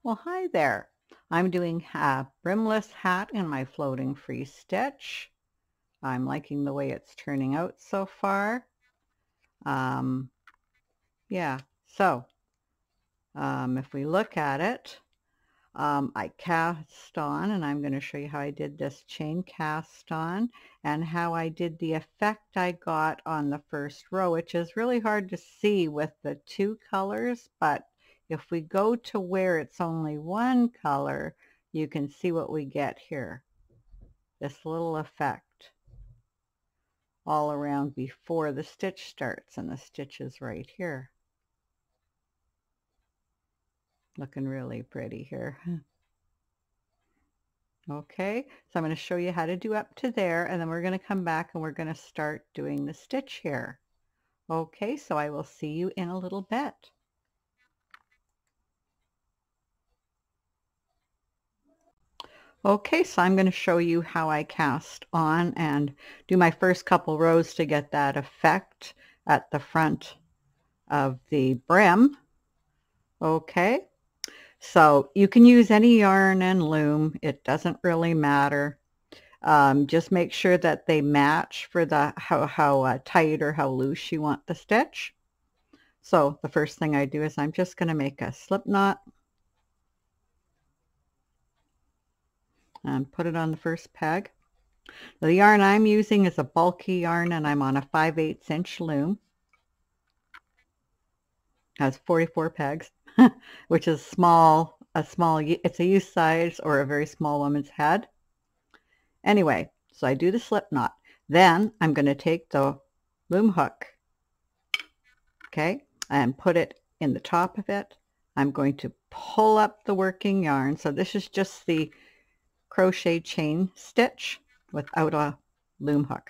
Well, hi there. I'm doing a brimless hat in my floating free stitch. I'm liking the way it's turning out so far. Um, yeah, so if we look at it, I cast on, and I'm going to show you how I did this chain cast on and how I did the effect I got on the first row, which is really hard to see with the two colors, but if we go to where it's only one color, you can see what we get here. This little effect all around before the stitch starts, and the stitch is right here. Looking really pretty here. Okay, so I'm going to show you how to do up to there, and then we're going to come back and we're going to start doing the stitch here. Okay, so I will see you in a little bit. Okay, so I'm going to show you how I cast on and do my first couple rows to get that effect at the front of the brim. Okay, so you can use any yarn and loom. It doesn't really matter. Just make sure that they match for the how tight or how loose you want the stitch. So the first thing I do is I'm just going to make a slip knot and put it on the first peg. The yarn I'm using is a bulky yarn, and I'm on a 5/8 inch loom. It has 44 pegs, which is small. It's a youth size or a very small woman's head. Anyway, so I do the slip knot. Then I'm going to take the loom hook, okay, and put it in the top of it. I'm going to pull up the working yarn. So this is just the crochet chain stitch without a loom hook.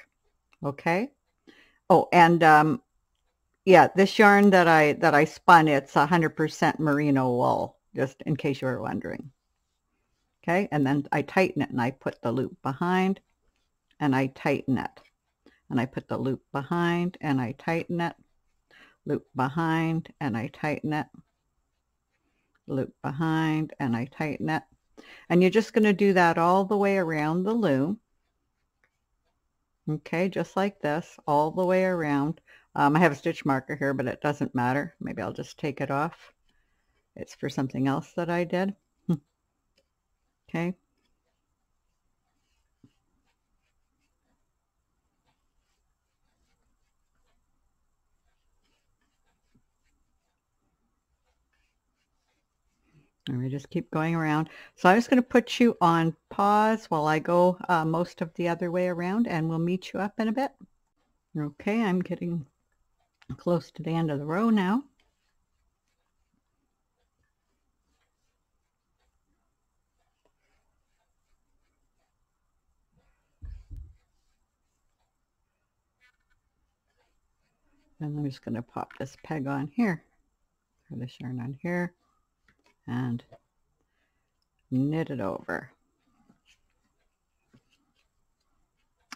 Okay. Oh, and yeah, this yarn that I spun, it's 100% merino wool, just in case you were wondering. Okay, and then I tighten it and I put the loop behind and I tighten it. And I put the loop behind and I tighten it. Loop behind and I tighten it. Loop behind and I tighten it. And you're just going to do that all the way around the loom. Okay, just like this, all the way around. I have a stitch marker here, but it doesn't matter. Maybe I'll just take it off. It's for something else that I did. Okay. And we just keep going around. So I'm just going to put you on pause while I go most of the other way around, and we'll meet you up in a bit. Okay, I'm getting close to the end of the row now. And I'm just going to pop this peg on here, or this yarn on here, and knit it over.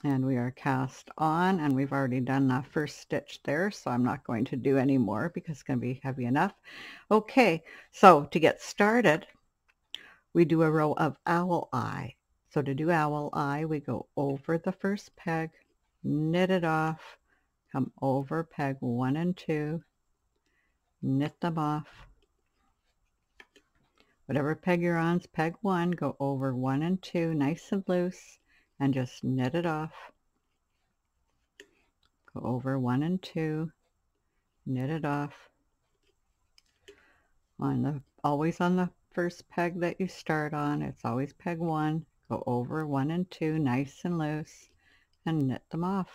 And we are cast on, and we've already done the first stitch there, so I'm not going to do any more because it's going to be heavy enough. Okay, so to get started, we do a row of owl eye. So to do owl eye, we go over the first peg, knit it off, come over peg 1 and 2, knit them off. Whatever peg you're on is peg 1, go over 1 and 2 nice and loose and just knit it off. Go over 1 and 2, knit it off. Always on the first peg that you start on, it's always peg 1, go over 1 and 2 nice and loose and knit them off.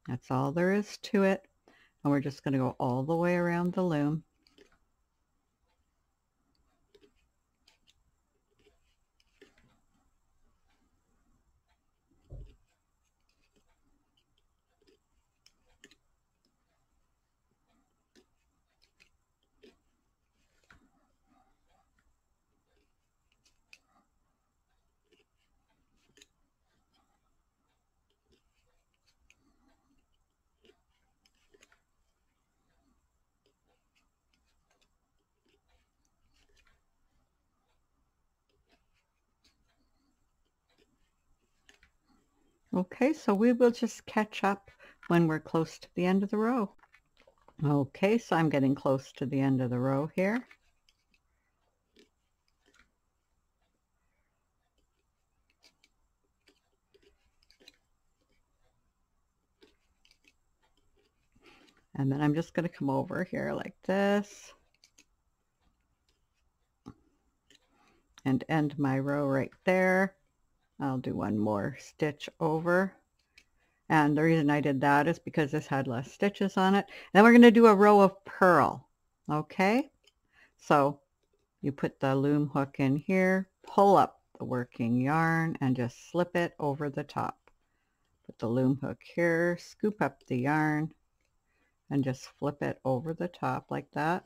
That's all there is to it, and we're just going to go all the way around the loom. Okay, so we will just catch up when we're close to the end of the row. Okay, so I'm getting close to the end of the row here. And then I'm just going to come over here like this and end my row right there. I'll do one more stitch over. And the reason I did that is because this had less stitches on it. Then we're going to do a row of purl. Okay, so you put the loom hook in here, pull up the working yarn and just slip it over the top. Put the loom hook here, scoop up the yarn and just flip it over the top like that.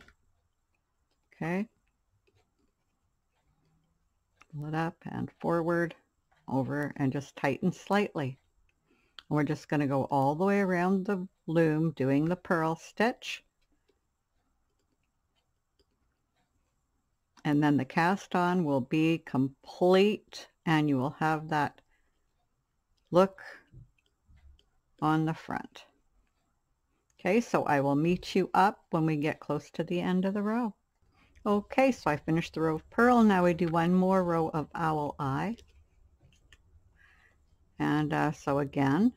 Okay, pull it up and forward, over, and just tighten slightly. And we're just going to go all the way around the loom doing the purl stitch. And then the cast on will be complete and you will have that look on the front. Okay, so I will meet you up when we get close to the end of the row. Okay, so I finished the row of purl. Now we do one more row of owl eye. And so again,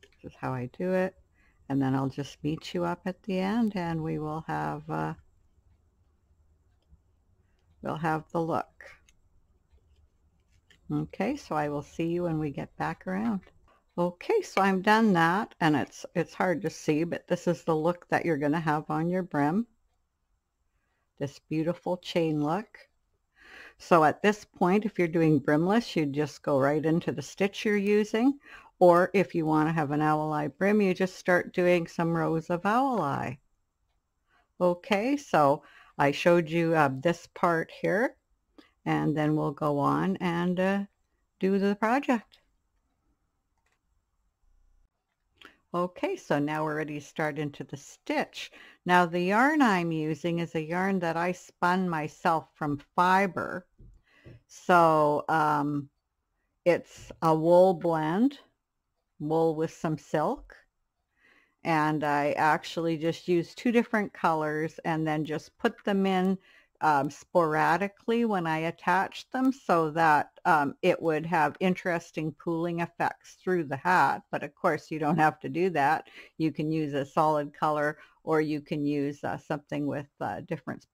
this is how I do it. And then I'll just meet you up at the end and we will have we'll have the look. Okay, so I will see you when we get back around. Okay, so I'm done that, and it's hard to see, but this is the look that you're going to have on your brim. This beautiful chain look. So at this point, if you're doing brimless, you just go right into the stitch you're using, or if you want to have an owl eye brim, you just start doing some rows of owl eye. Okay, so I showed you this part here, and then we'll go on and do the project. Okay, so now we're ready to start into the stitch. Now the yarn I'm using is a yarn that I spun myself from fiber. So it's a wool blend, wool with some silk. And I actually just used 2 different colors and then just put them in sporadically when I attached them so that it would have interesting pooling effects through the hat. But of course you don't have to do that. You can use a solid color or you can use something with different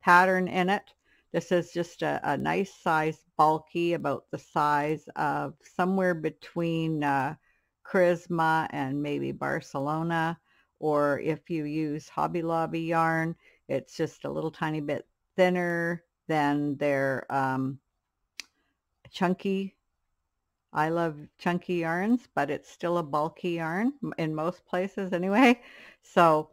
pattern in it. This is just a nice size, bulky, about the size of somewhere between Charisma and maybe Barcelona, or if you use Hobby Lobby yarn, it's just a little tiny bit thinner than their chunky. I love chunky yarns, but it's still a bulky yarn in most places anyway. So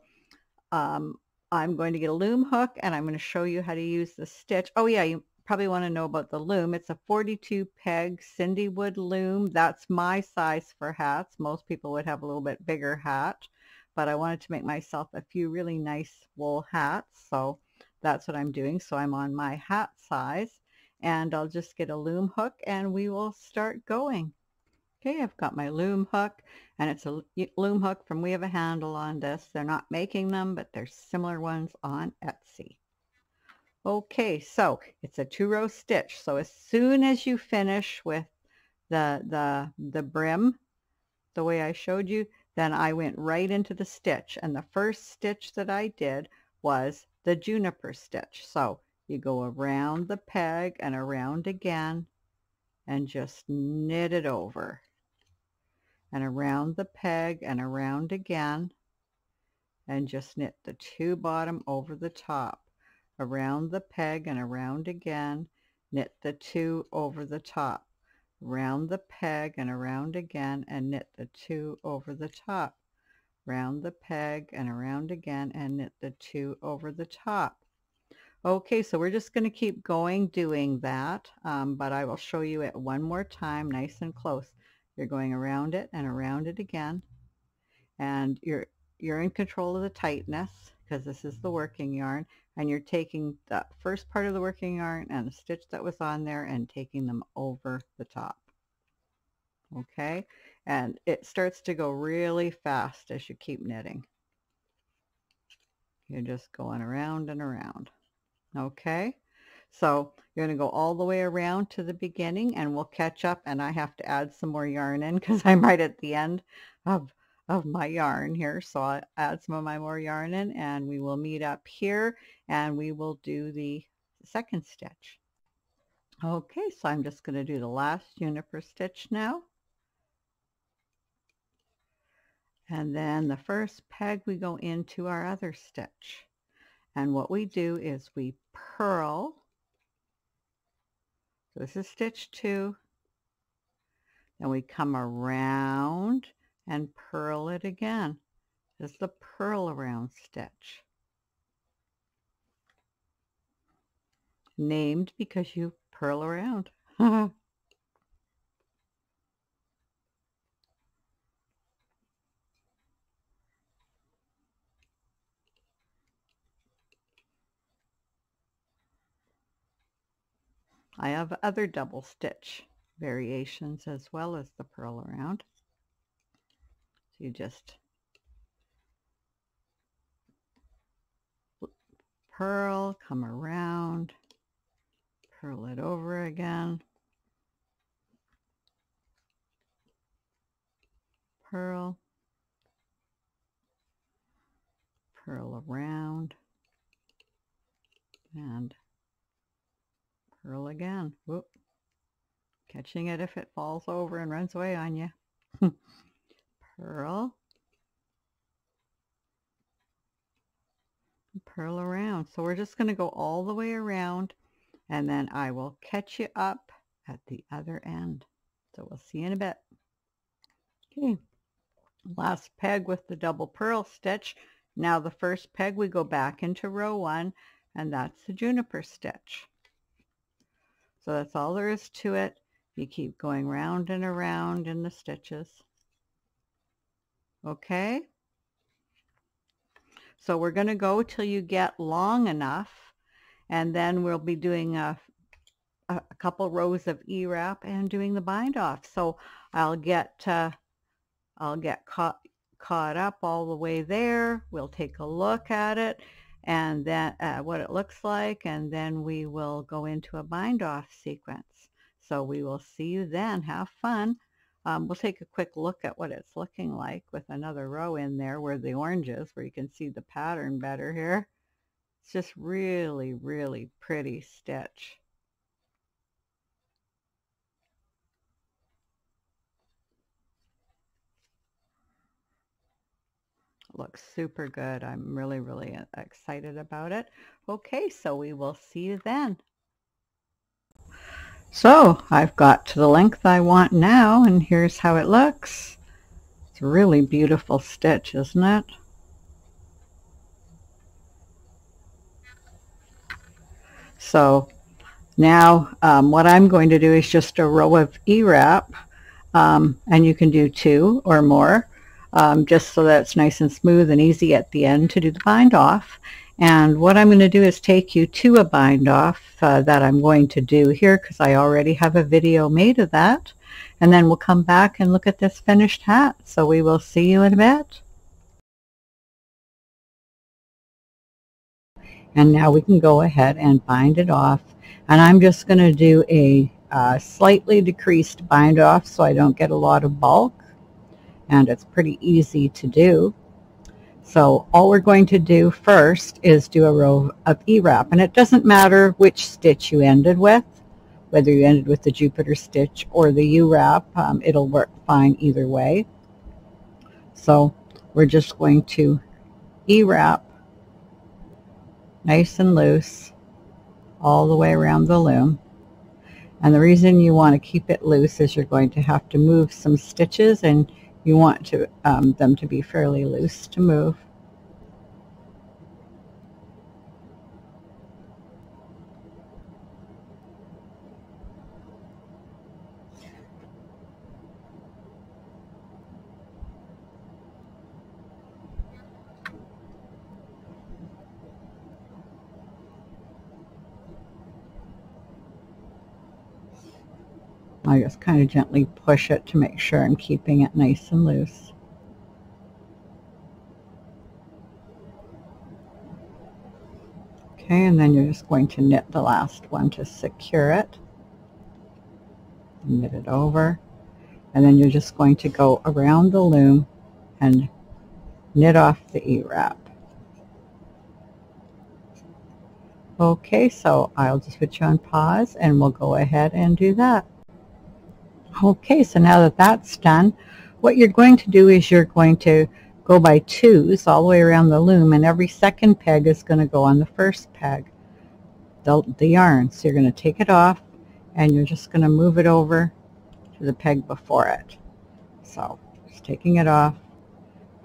I'm going to get a loom hook and I'm going to show you how to use the stitch. Oh yeah, you probably want to know about the loom. It's a 42 peg Cindy wood loom. That's my size for hats. Most people would have a little bit bigger hat, but I wanted to make myself a few really nice wool hats, so that's what I'm doing. So I'm on my hat size and I'll just get a loom hook and we will start going. Okay, I've got my loom hook, and it's a loom hook from We Have a Handle on this. They're not making them, but there's similar ones on Etsy. Okay, so it's a 2-row stitch. So as soon as you finish with the brim, the way I showed you, then I went right into the stitch. And the first stitch that I did was the juniper stitch. So you go around the peg and around again and just knit it over. And around the peg and around again and just knit the 2 bottom over the top. Around the peg and around again, knit the 2 over the top. Round the peg and around again and knit the 2 over the top. Round the peg and around again and knit the 2 over the top. Okay, so we're just going to keep going doing that, but I will show you it one more time nice and close. You're going around it and around it again, and you're in control of the tightness. because this is the working yarn, and you're taking the first part of the working yarn and the stitch that was on there and taking them over the top. Okay, and it starts to go really fast as you keep knitting. You're just going around and around. Okay, so you're going to go all the way around to the beginning, and we'll catch up, and I have to add some more yarn in because I'm right at the end of my yarn here, so I'll add some of my more yarn in, and we will meet up here, and we will do the second stitch. Okay, so I'm just going to do the last juniper stitch now. And then the first peg, we go into our other stitch. And what we do is we purl. So this is stitch 2. Then we come around and purl it again. This is the purl around stitch. Named because you purl around. I have other double stitch variations as well as the purl around. So you just purl, come around, purl it over again, purl, purl around, and purl again. Whoop. Catching it if it falls over and runs away on you. Purl, purl around. So we're just going to go all the way around, and then I will catch you up at the other end. So we'll see you in a bit. Okay, last peg with the double purl stitch. Now the first peg, we go back into row 1, and that's the juniper stitch. So that's all there is to it. You keep going round and around in the stitches. Okay, so we're going to go till you get long enough, and then we'll be doing a couple rows of E-wrap and doing the bind off. So I'll get caught up all the way there. We'll take a look at it, and then what it looks like, and then we will go into a bind off sequence. So we will see you then. Have fun. We'll take a quick look at what it's looking like with another row in there where the orange is, where you can see the pattern better here. It's just really, really pretty stitch. Looks super good. I'm really, really excited about it. Okay, so we will see you then. So I've got to the length I want now, and here's how it looks. It's a really beautiful stitch, isn't it? So now what I'm going to do is just a row of E-wrap, and you can do 2 or more, just so that it's nice and smooth and easy at the end to do the bind off. And what I'm going to do is take you to a bind off that I'm going to do here, because I already have a video made of that. And then we'll come back and look at this finished hat. So we will see you in a bit. And now we can go ahead and bind it off. And I'm just going to do a slightly decreased bind off so I don't get a lot of bulk. And it's pretty easy to do. So all we're going to do first is do a row of E-wrap, and it doesn't matter which stitch you ended with, whether you ended with the Jupiter stitch or the U-wrap, it'll work fine either way. So we're just going to E-wrap nice and loose all the way around the loom. And the reason you want to keep it loose is you're going to have to move some stitches, and you want to them to be fairly loose to move. I just kind of gently push it to make sure I'm keeping it nice and loose. Okay, and then you're just going to knit the last one to secure it. Knit it over, and then you're just going to go around the loom and knit off the E-wrap. Okay, so I'll just put you on pause and we'll go ahead and do that. Okay, so now that that's done, what you're going to do is you're going to go by twos all the way around the loom, and every second peg is going to go on the first peg, the yarn. So you're going to take it off and you're just going to move it over to the peg before it. So just taking it off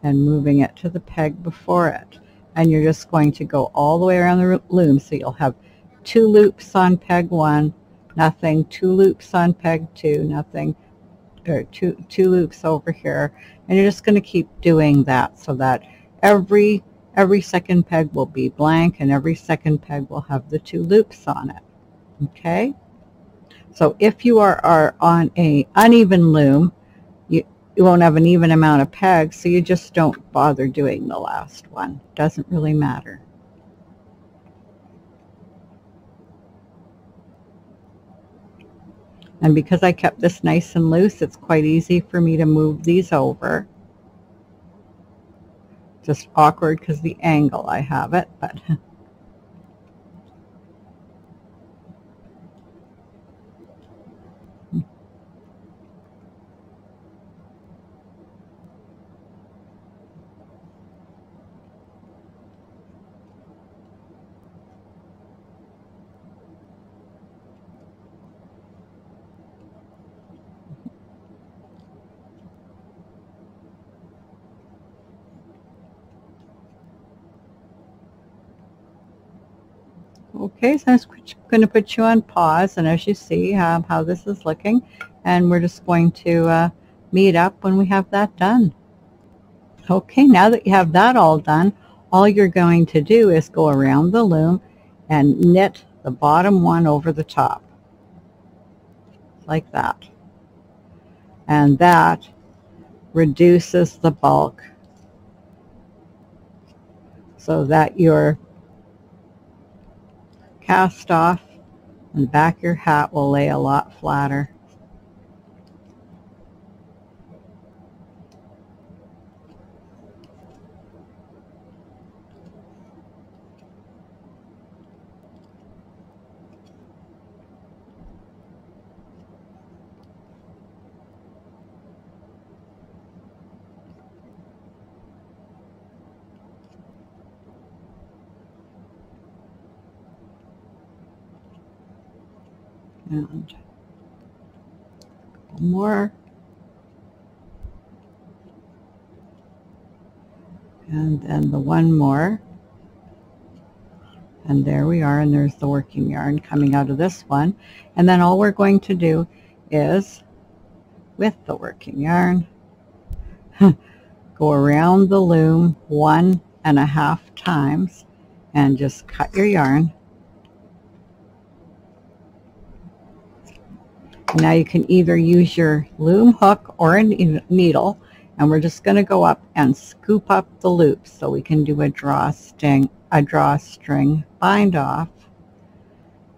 and moving it to the peg before it. And you're just going to go all the way around the loom. So you'll have 2 loops on peg 1, nothing, 2 loops on peg 2, nothing, or two loops over here. And you're just going to keep doing that so that every second peg will be blank and every second peg will have the 2 loops on it. Okay? So if you are on an uneven loom, you won't have an even amount of pegs, so you just don't bother doing the last one. Doesn't really matter. And because I kept this nice and loose, it's quite easy for me to move these over. Just awkward because the angle I have it, but okay, so I'm going to put you on pause, and as you see how this is looking, and we're just going to meet up when we have that done. Okay, now that you have that all done, all you're going to do is go around the loom and knit the bottom one over the top, like that. And that reduces the bulk so that your cast off and the back of your hat will lay a lot flatter. And more, and then the one more, and there we are, and there's the working yarn coming out of this one. And then all we're going to do is, with the working yarn, go around the loom 1.5 times and just cut your yarn. Now you can either use your loom hook or a needle, and we're just going to go up and scoop up the loops so we can do a drawstring bind off.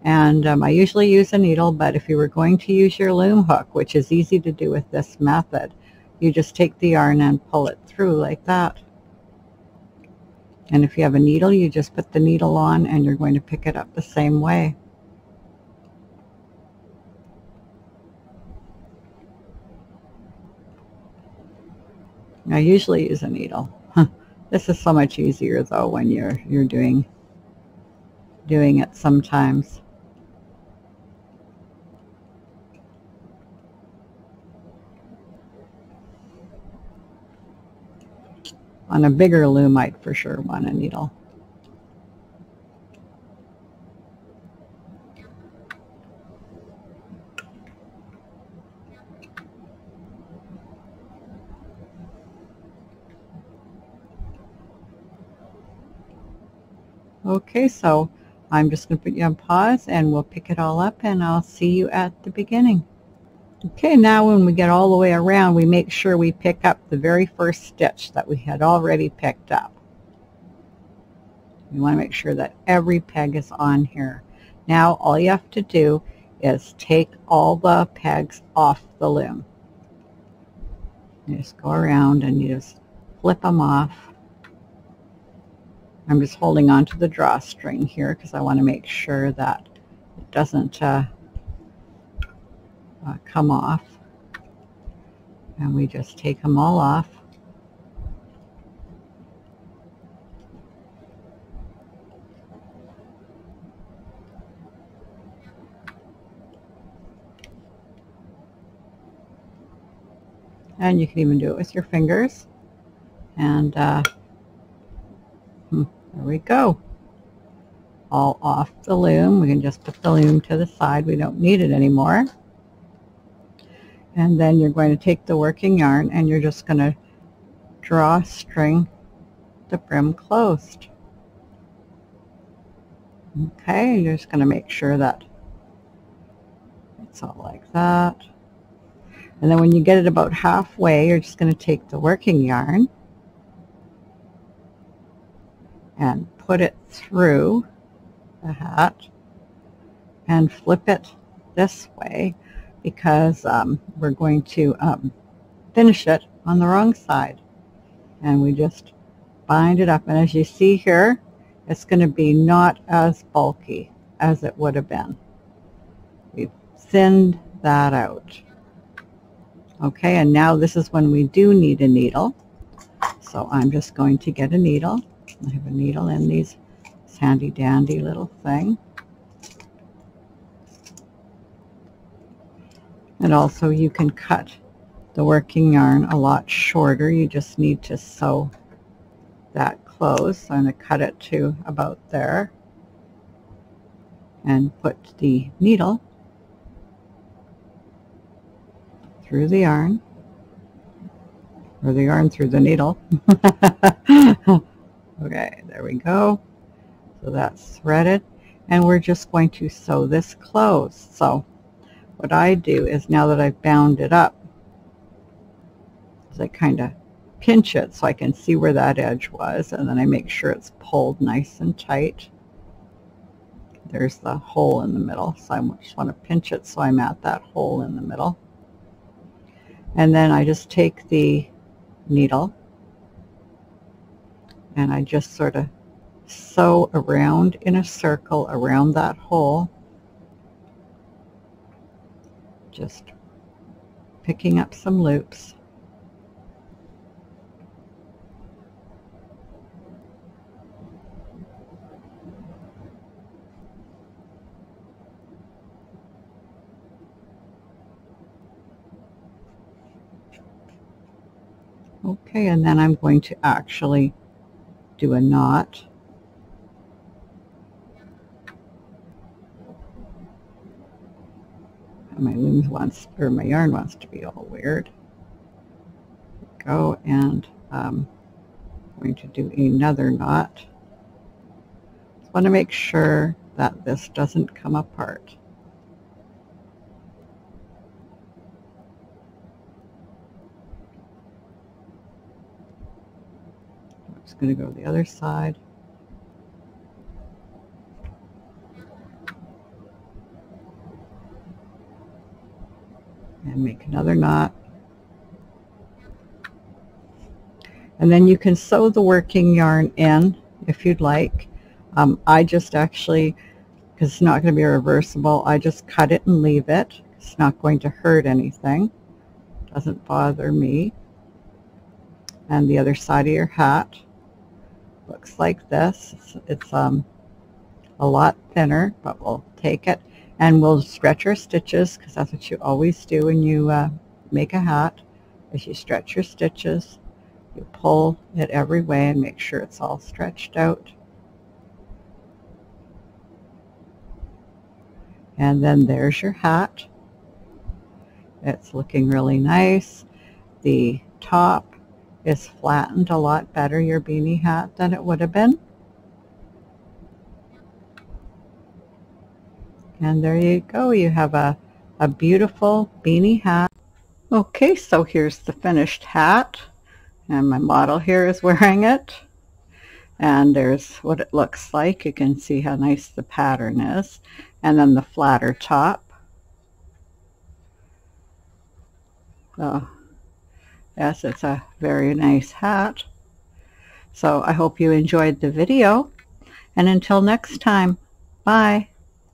And I usually use a needle, but if you were going to use your loom hook, which is easy to do with this method, you just take the yarn and pull it through like that. And if you have a needle, you just put the needle on and you're going to pick it up the same way. I usually use a needle. This is so much easier though when you're doing it sometimes. On a bigger loom, I'd for sure want a needle. Okay, so I'm just going to put you on pause and we'll pick it all up and I'll see you at the beginning. Okay, now when we get all the way around, we make sure we pick up the very first stitch that we had already picked up. You want to make sure that every peg is on here. Now all you have to do is take all the pegs off the loom. You just go around and you just flip them off. I'm just holding on to the drawstring here because I want to make sure that it doesn't come off. And we just take them all off. And you can even do it with your fingers. And there we go. All off the loom. We can just put the loom to the side. We don't need it anymore. And then you're going to take the working yarn and you're just going to drawstring the brim closed. Okay, you're just going to make sure that it's all like that. And then when you get it about halfway, you're just going to take the working yarn and put it through the hat and flip it this way because we're going to finish it on the wrong side. And we just bind it up. And as you see here, it's going to be not as bulky as it would have been. We've thinned that out. Okay, and now this is when we do need a needle. So I'm just going to get a needle. I have a needle in this handy dandy little thing. And also you can cut the working yarn a lot shorter. You just need to sew that close. So I'm going to cut it to about there and put the needle through the yarn, or the yarn through the needle. Okay, there we go. So that's threaded, and we're just going to sew this closed. So what I do is, now that I've bound it up, is I kind of pinch it so I can see where that edge was, and then I make sure it's pulled nice and tight. There's the hole in the middle, so I just want to pinch it so I'm at that hole in the middle. And then I just take the needle and I just sort of sew around in a circle around that hole, just picking up some loops. Okay, and then I'm going to actually do a knot. My loom wants, or my yarn wants to be all weird. Go, and I'm going to do another knot. Just want to make sure that this doesn't come apart. I'm just going to go to the other side. And make another knot. And then you can sew the working yarn in if you'd like. I just actually, because it's not going to be reversible, I just cut it and leave it. It's not going to hurt anything. Doesn't bother me. And the other side of your hat looks like this. It's a lot thinner, but we'll take it. And we'll stretch our stitches, because that's what you always do when you make a hat, is you stretch your stitches. You pull it every way and make sure it's all stretched out. And then there's your hat. It's looking really nice. The top is flattened a lot better, your beanie hat, than it would have been. And there you go. You have a a beautiful beanie hat. Okay, so here's the finished hat, and my model here is wearing it. And there's what it looks like. You can see how nice the pattern is. And then the flatter top. So, yes, it's a very nice hat. So I hope you enjoyed the video. And until next time, bye.